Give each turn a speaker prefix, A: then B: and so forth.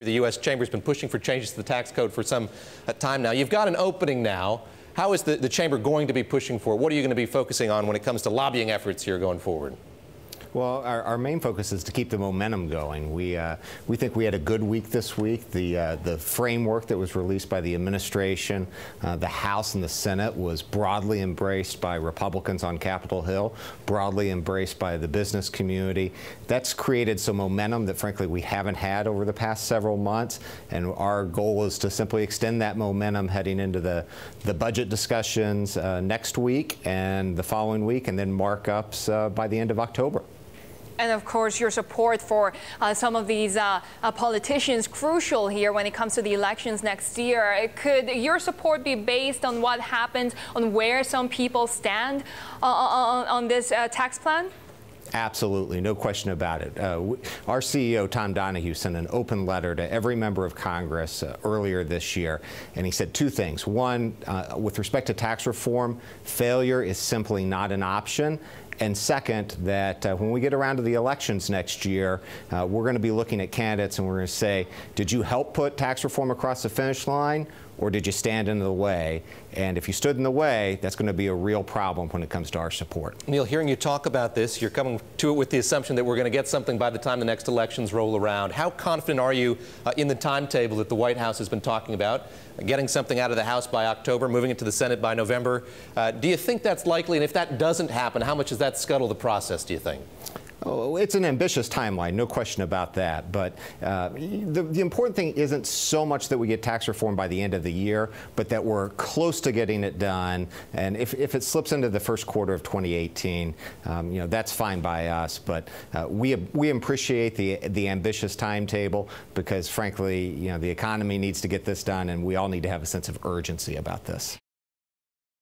A: The U.S. Chamber's been pushing for changes to the tax code for some time now. You've got an opening now. How is the Chamber going to be pushing for it? What are you going to be focusing on when it comes to lobbying efforts here going forward?
B: Well, our main focus is to keep the momentum going. We think we had a good week this week. The framework that was released by the administration, the House and the Senate was broadly embraced by Republicans on Capitol Hill, broadly embraced by the business community. That's created some momentum that, frankly, we haven't had over the past several months. And our goal is to simply extend that momentum heading into the budget discussions next week and the following week, and then markups by the end of October.
C: And of course, your support for some of these politicians crucial here when it comes to the elections next year. Could your support be based on what happens, on where some people stand on this tax plan?
B: Absolutely, no question about it. Our CEO, Tom Donahue, sent an open letter to every member of Congress earlier this year, and he said two things. One, with respect to tax reform, failure is simply not an option. And second, that when we get around to the elections next year, we're going to be looking at candidates and we're going to say, did you help put tax reform across the finish line, or did you stand in the way? And if you stood in the way, that's going to be a real problem when it comes to our support.
A: Neil, hearing you talk about this, you're coming to it with the assumption that we're going to get something by the time the next elections roll around. How confident are you in the timetable that the White House has been talking about, getting something out of the House by October, moving it to the Senate by November? Do you think that's likely? And if that doesn't happen, how much does that scuttle the process, do you think?
B: Oh, it's an ambitious timeline, no question about that. But the important thing isn't so much that we get tax reform by the end of the year, but that we're close to getting it done. And if it slips into the first quarter of 2018, that's fine by us. But we appreciate the ambitious timetable because, frankly, the economy needs to get this done, and we all need to have a sense of urgency about this.